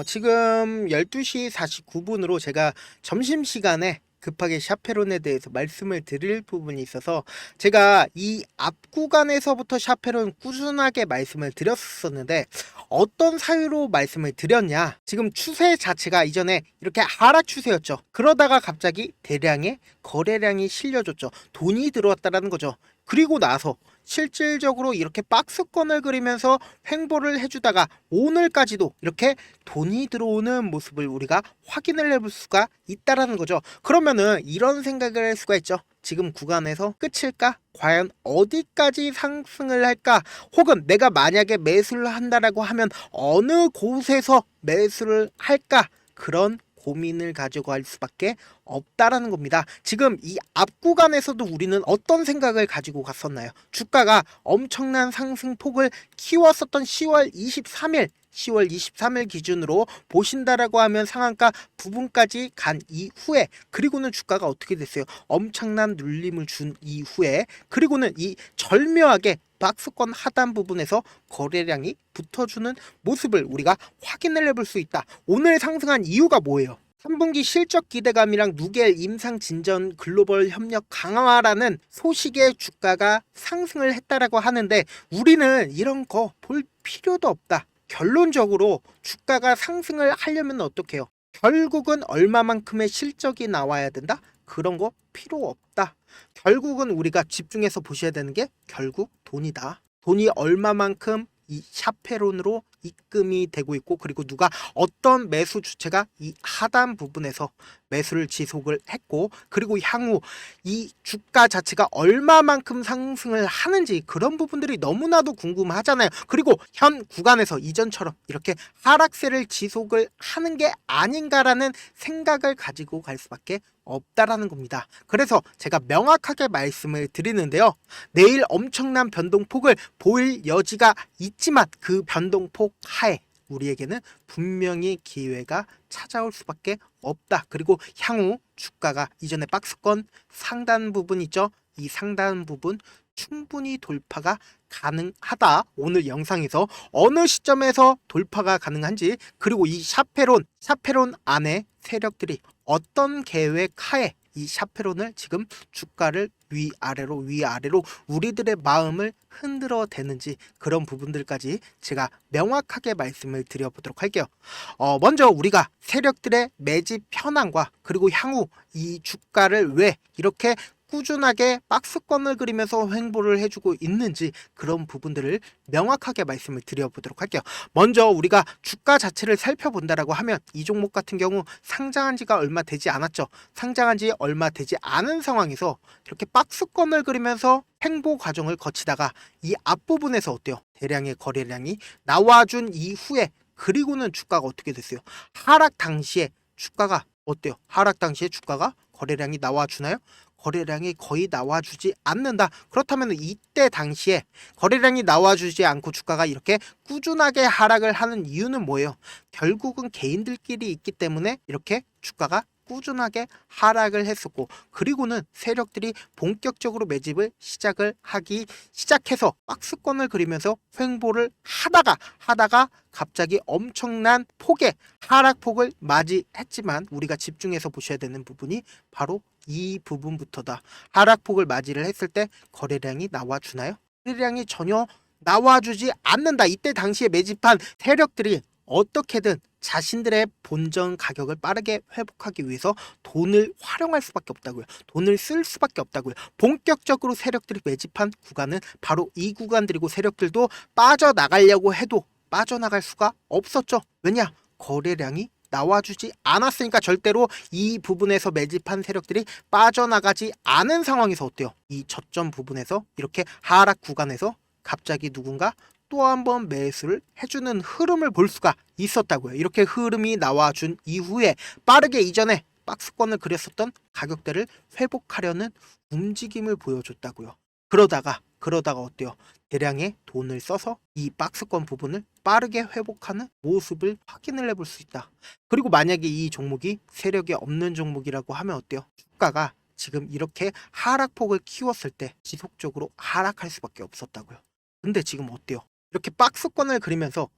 지금 12시 49분으로 제가 점심시간에 급하게 샤페론에 대해서 말씀을 드릴 부분이 있어서 제가 이 앞 구간에서부터 샤페론 꾸준하게 말씀을 드렸었는데 어떤 사유로 말씀을 드렸냐? 지금 추세 자체가 이전에 이렇게 하락 추세였죠. 그러다가 갑자기 대량의 거래량이 실려줬죠. 돈이 들어왔다라는 거죠. 그리고 나서 실질적으로 이렇게 박스권을 그리면서 횡보를 해주다가 오늘까지도 이렇게 돈이 들어오는 모습을 우리가 확인을 해볼 수가 있다라는 거죠. 그러면은 이런 생각을 할 수가 있죠. 지금 구간에서 끝일까? 과연 어디까지 상승을 할까? 혹은 내가 만약에 매수를 한다라고 하면 어느 곳에서 매수를 할까? 그런 고민을 가지고 할 수밖에 없다라는 겁니다. 지금 이 앞 구간에서도 우리는 어떤 생각을 가지고 갔었나요? 주가가 엄청난 상승폭을 키웠었던 10월 23일 기준으로 보신다라고 하면 상한가 부분까지 간 이후에 그리고는 주가가 어떻게 됐어요? 엄청난 눌림을 준 이후에 그리고는 이 절묘하게 박스권 하단 부분에서 거래량이 붙어주는 모습을 우리가 확인을 해볼 수 있다. 오늘 상승한 이유가 뭐예요? 3분기 실적 기대감이랑 누겔 임상 진전 글로벌 협력 강화라는 소식에 주가가 상승을 했다라고 하는데 우리는 이런 거 볼 필요도 없다. 결론적으로 주가가 상승을 하려면 어떻게 해요? 결국은 얼마만큼의 실적이 나와야 된다? 그런 거 필요 없다. 결국은 우리가 집중해서 보셔야 되는 게 결국 돈이다. 돈이 얼마만큼 이 샤페론으로 입금이 되고 있고 그리고 누가 어떤 매수 주체가 이 하단 부분에서 매수를 지속을 했고 그리고 향후 이 주가 자체가 얼마만큼 상승을 하는지 그런 부분들이 너무나도 궁금하잖아요. 그리고 현 구간에서 이전처럼 이렇게 하락세를 지속을 하는 게 아닌가라는 생각을 가지고 갈 수밖에 없다라는 겁니다. 그래서 제가 명확하게 말씀을 드리는데요. 내일 엄청난 변동폭을 보일 여지가 있지만 그 변동폭 하에 우리에게는 분명히 기회가 찾아올 수밖에 없다. 그리고 향후 주가가 이전에 박스권 상단 부분 있죠? 이 상단 부분 충분히 돌파가 가능하다. 오늘 영상에서 어느 시점에서 돌파가 가능한지 그리고 이 샤페론 안에 세력들이 어떤 계획 하에 이 샤페론을 지금 주가를 위아래로 우리들의 마음을 흔들어 대는지 그런 부분들까지 제가 명확하게 말씀을 드려보도록 할게요. 먼저 우리가 세력들의 매집 현황과 그리고 향후 이 주가를 왜 이렇게 꾸준하게 박스권을 그리면서 횡보를 해주고 있는지 그런 부분들을 명확하게 말씀을 드려보도록 할게요. 먼저 우리가 주가 자체를 살펴본다라고 하면 이 종목 같은 경우 상장한 지가 얼마 되지 않았죠. 상장한 지 얼마 되지 않은 상황에서 이렇게 박스권을 그리면서 횡보 과정을 거치다가 이 앞부분에서 어때요? 대량의 거래량이 나와준 이후에 그리고는 주가가 어떻게 됐어요? 하락 당시에 주가가 어때요? 하락 당시에 주가가 거래량이 나와주나요? 거래량이 거의 나와주지 않는다. 그렇다면 이때 당시에 거래량이 나와주지 않고 주가가 이렇게 꾸준하게 하락을 하는 이유는 뭐예요? 결국은 개인들끼리 있기 때문에 이렇게 주가가 꾸준하게 하락을 했었고 그리고는 세력들이 본격적으로 매집을 시작해서 박스권을 그리면서 횡보를 하다가 갑자기 엄청난 폭의 하락폭을 맞이했지만 우리가 집중해서 보셔야 되는 부분이 바로 이 부분부터다. 하락폭을 맞이를 했을 때 거래량이 나와주나요? 거래량이 전혀 나와주지 않는다. 이때 당시에 매집한 세력들이 어떻게든 자신들의 본전 가격을 빠르게 회복하기 위해서 돈을 활용할 수밖에 없다고요. 돈을 쓸 수밖에 없다고요. 본격적으로 세력들이 매집한 구간은 바로 이 구간들이고 세력들도 빠져나가려고 해도 빠져나갈 수가 없었죠. 왜냐? 거래량이 나와주지 않았으니까 절대로 이 부분에서 매집한 세력들이 빠져나가지 않은 상황에서 어때요? 이 저점 부분에서 이렇게 하락 구간에서 갑자기 누군가 또 한 번 매수를 해주는 흐름을 볼 수가 있었다고요. 이렇게 흐름이 나와준 이후에 빠르게 이전에 박스권을 그렸었던 가격대를 회복하려는 움직임을 보여줬다고요. 그러다가 어때요? 대량의 돈을 써서 이 박스권 부분을 빠르게 회복하는 모습을 확인을 해볼 수 있다. 그리고 만약에 이 종목이 세력이 없는 종목이라고 하면 어때요? 주가가 지금 이렇게 하락폭을 키웠을 때 지속적으로 하락할 수밖에 없었다고요. 근데 지금 어때요? 이렇게 박스권을 그리면서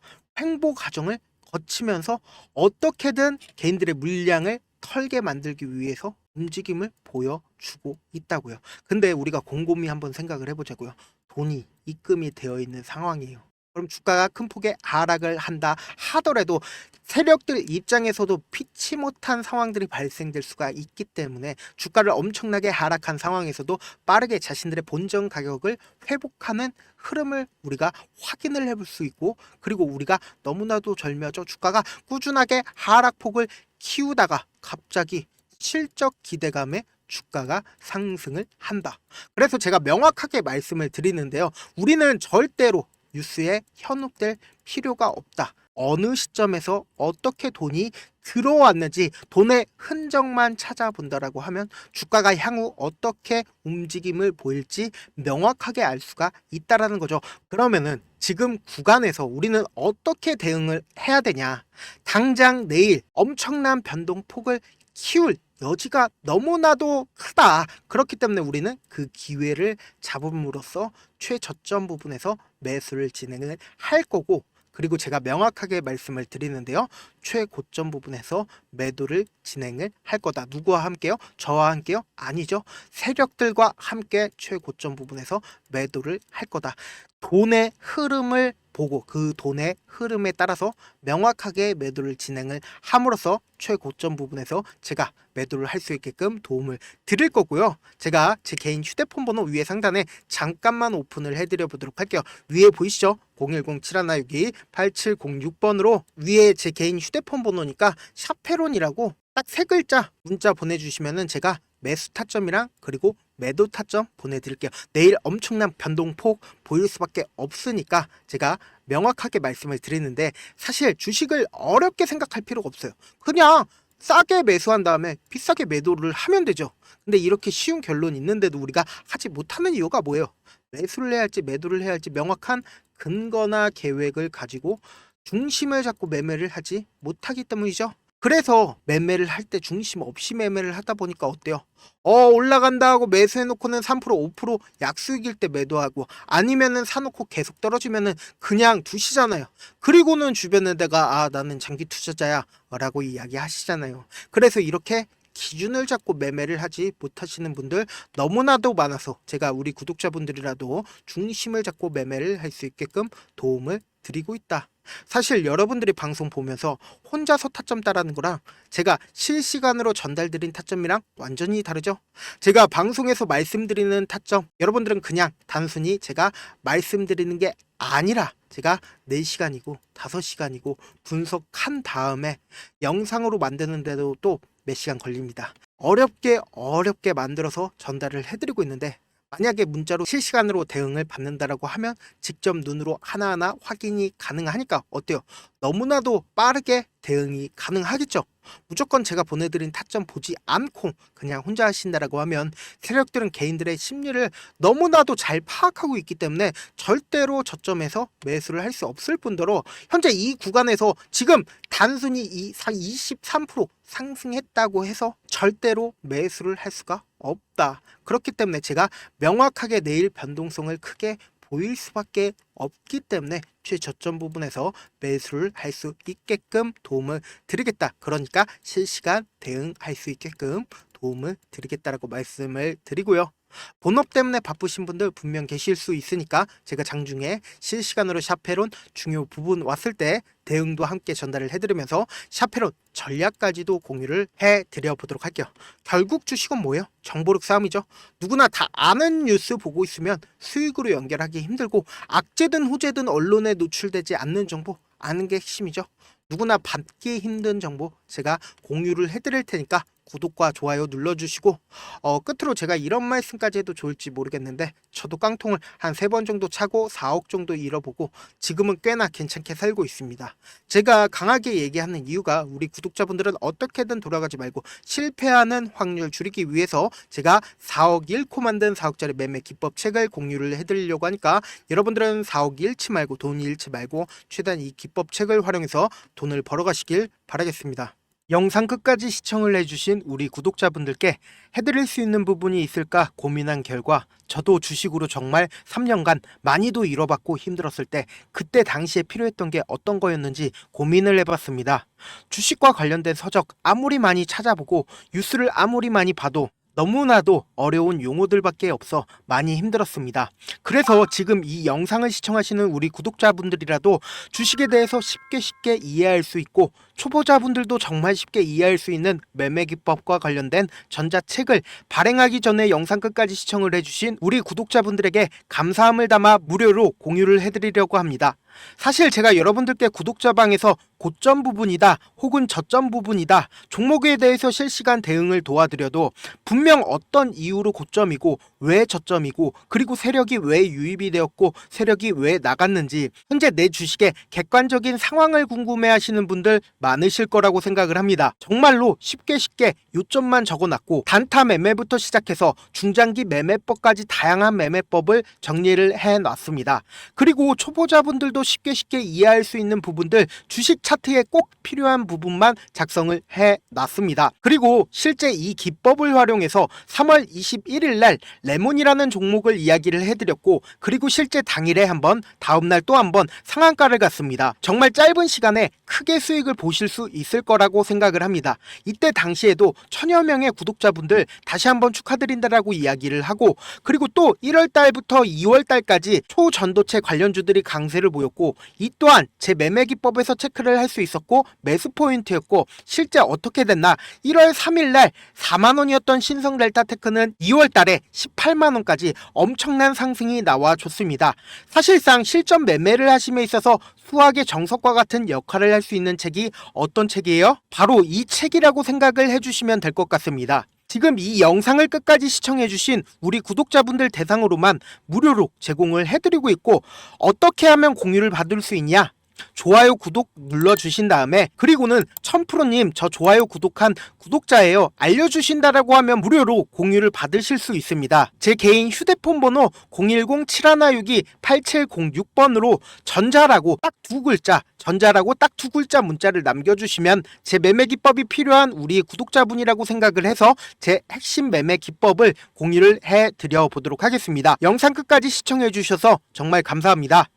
횡보 과정을 거치면서 어떻게든 개인들의 물량을 털게 만들기 위해서 움직임을 보여주고 있다고요. 근데 우리가 곰곰이 한번 생각을 해보자고요. 돈이 입금이 되어 있는 상황이에요. 그럼 주가가 큰 폭의 하락을 한다 하더라도 세력들 입장에서도 피치 못한 상황들이 발생될 수가 있기 때문에 주가를 엄청나게 하락한 상황에서도 빠르게 자신들의 본전 가격을 회복하는 흐름을 우리가 확인을 해볼 수 있고, 그리고 우리가 너무나도 절묘하죠. 주가가 꾸준하게 하락폭을 키우다가 갑자기 실적 기대감에 주가가 상승을 한다. 그래서 제가 명확하게 말씀을 드리는데요. 우리는 절대로 뉴스에 현혹될 필요가 없다. 어느 시점에서 어떻게 돈이 들어왔는지 돈의 흔적만 찾아본다라고 하면 주가가 향후 어떻게 움직임을 보일지 명확하게 알 수가 있다라는 거죠. 그러면은 지금 구간에서 우리는 어떻게 대응을 해야 되냐? 당장 내일 엄청난 변동폭을 키울 여지가 너무나도 크다. 그렇기 때문에 우리는 그 기회를 잡음으로써 최저점 부분에서 매수를 진행을 할 거고, 그리고 제가 명확하게 말씀을 드리는데요. 최고점 부분에서 매도를 진행을 할 거다. 누구와 함께요? 저와 함께요? 아니죠. 세력들과 함께 최고점 부분에서 매도를 할 거다. 돈의 흐름을 보고 그 돈의 흐름에 따라서 명확하게 매도를 진행을 함으로써 최고점 부분에서 제가 매도를 할 수 있게끔 도움을 드릴 거고요. 제가 제 개인 휴대폰 번호 위에 상단에 잠깐만 오픈을 해드려 보도록 할게요. 위에 보이시죠? 010-7162-8706번으로 위에 제 개인 휴대폰 번호니까 샤페론이라고 딱 세 글자 문자 보내주시면은 제가 매수 타점이랑 그리고 매도 타점 보내드릴게요. 내일 엄청난 변동폭 보일 수밖에 없으니까 제가 명확하게 말씀을 드리는데, 사실 주식을 어렵게 생각할 필요가 없어요. 그냥 싸게 매수한 다음에 비싸게 매도를 하면 되죠. 근데 이렇게 쉬운 결론이 있는데도 우리가 하지 못하는 이유가 뭐예요? 매수를 해야 할지 매도를 해야 할지 명확한 근거나 계획을 가지고 중심을 잡고 매매를 하지 못하기 때문이죠. 그래서 매매를 할 때 중심 없이 매매를 하다 보니까 어때요? 올라간다 하고 매수해놓고는 3% 5% 약수익일 때 매도하고, 아니면은 사놓고 계속 떨어지면은 그냥 두시잖아요. 그리고는 주변에다가 나는 장기 투자자야 라고 이야기하시잖아요. 그래서 이렇게 기준을 잡고 매매를 하지 못하시는 분들 너무나도 많아서 제가 우리 구독자분들이라도 중심을 잡고 매매를 할 수 있게끔 도움을 드리고 있다. 사실 여러분들이 방송 보면서 혼자서 타점 따라는 거랑 제가 실시간으로 전달드린 타점이랑 완전히 다르죠. 제가 방송에서 말씀드리는 타점, 여러분들은 그냥 단순히 제가 말씀드리는 게 아니라 제가 4시간이고 5시간이고 분석한 다음에 영상으로 만드는데도 또 몇 시간 걸립니다. 어렵게 만들어서 전달을 해드리고 있는데, 만약에 문자로 실시간으로 대응을 받는다라고 하면 직접 눈으로 하나하나 확인이 가능하니까 어때요? 너무나도 빠르게 대응이 가능하겠죠? 무조건 제가 보내드린 타점 보지 않고 그냥 혼자 하신다라고 하면 세력들은 개인들의 심리를 너무나도 잘 파악하고 있기 때문에 절대로 저점에서 매수를 할 수 없을 뿐더러 현재 이 구간에서 지금 단순히 23% 상승했다고 해서 절대로 매수를 할 수가 없다. 그렇기 때문에 제가 명확하게 내일 변동성을 크게 보일 수밖에 없기 때문에 최저점 부분에서 매수를 할 수 있게끔 도움을 드리겠다. 그러니까 실시간 대응할 수 있게끔 도움을 드리겠다라고 말씀을 드리고요. 본업 때문에 바쁘신 분들 분명 계실 수 있으니까 제가 장중에 실시간으로 샤페론 중요 부분 왔을 때 대응도 함께 전달을 해드리면서 샤페론 전략까지도 공유를 해드려 보도록 할게요. 결국 주식은 뭐예요? 정보력 싸움이죠. 누구나 다 아는 뉴스 보고 있으면 수익으로 연결하기 힘들고, 악재든 호재든 언론에 노출되지 않는 정보 아는 게 핵심이죠. 누구나 받기 힘든 정보 제가 공유를 해드릴 테니까 구독과 좋아요 눌러주시고, 끝으로 제가 이런 말씀까지 해도 좋을지 모르겠는데 저도 깡통을 한 3번 정도 차고 4억 정도 잃어보고 지금은 꽤나 괜찮게 살고 있습니다. 제가 강하게 얘기하는 이유가 우리 구독자분들은 어떻게든 돌아가지 말고 실패하는 확률 줄이기 위해서 제가 4억 잃고 만든 4억짜리 매매 기법 책을 공유를 해드리려고 하니까, 여러분들은 4억 잃지 말고 돈 잃지 말고 최대한 이 기법 책을 활용해서 돈을 벌어가시길 바라겠습니다. 영상 끝까지 시청을 해주신 우리 구독자분들께 해드릴 수 있는 부분이 있을까 고민한 결과 저도 주식으로 정말 3년간 많이도 잃어봤고 힘들었을 때 그때 당시에 필요했던 게 어떤 거였는지 고민을 해봤습니다. 주식과 관련된 서적 아무리 많이 찾아보고 뉴스를 아무리 많이 봐도 너무나도 어려운 용어들밖에 없어 많이 힘들었습니다. 그래서 지금 이 영상을 시청하시는 우리 구독자분들이라도 주식에 대해서 쉽게 이해할 수 있고 초보자분들도 정말 쉽게 이해할 수 있는 매매 기법과 관련된 전자책을 발행하기 전에 영상 끝까지 시청을 해주신 우리 구독자분들에게 감사함을 담아 무료로 공유를 해드리려고 합니다. 사실 제가 여러분들께 구독자방에서 고점 부분이다 혹은 저점 부분이다 종목에 대해서 실시간 대응을 도와드려도 분명 어떤 이유로 고점이고 왜 저점이고 그리고 세력이 왜 유입이 되었고 세력이 왜 나갔는지 현재 내 주식의 객관적인 상황을 궁금해 하시는 분들 많으실 거라고 생각을 합니다. 정말로 쉽게 요점만 적어놨고 단타 매매부터 시작해서 중장기 매매법까지 다양한 매매법을 정리를 해놨습니다. 그리고 초보자분들도 쉽게 이해할 수 있는 부분들 주식 차트에 꼭 필요한 부분만 작성을 해놨습니다. 그리고 실제 이 기법을 활용해서 3월 21일 날 레몬이라는 종목을 이야기를 해드렸고 그리고 실제 당일에 한번 다음날 또 한번 상한가를 갔습니다. 정말 짧은 시간에 크게 수익을 보실 수 있을 거라고 생각을 합니다. 이때 당시에도 천여 명의 구독자분들 다시 한번 축하드린다라고 이야기를 하고 그리고 또 1월 달부터 2월 달까지 초전도체 관련주들이 강세를 보였고 이 또한 제 매매 기법에서 체크를 할 수 있었고 매수 포인트였고 실제 어떻게 됐나 1월 3일 날 4만원이었던 신성 델타테크는 2월 달에 18만원까지 엄청난 상승이 나와줬습니다. 사실상 실전 매매를 하심에 있어서 수학의 정석과 같은 역할을 할 수 있는 책이 어떤 책이에요? 바로 이 책이라고 생각을 해주시면 될 것 같습니다. 지금 이 영상을 끝까지 시청해주신 우리 구독자분들 대상으로만 무료로 제공을 해드리고 있고 어떻게 하면 공유를 받을 수 있냐? 좋아요 구독 눌러주신 다음에 그리고는 1000%님 저 좋아요 구독한 구독자예요 알려주신다라고 하면 무료로 공유를 받으실 수 있습니다. 제 개인 휴대폰 번호 010-7162-8706번으로 전자라고 딱 두 글자 전자라고 딱 두 글자 문자를 남겨주시면 제 매매 기법이 필요한 우리 구독자분이라고 생각을 해서 제 핵심 매매 기법을 공유를 해드려 보도록 하겠습니다. 영상 끝까지 시청해 주셔서 정말 감사합니다.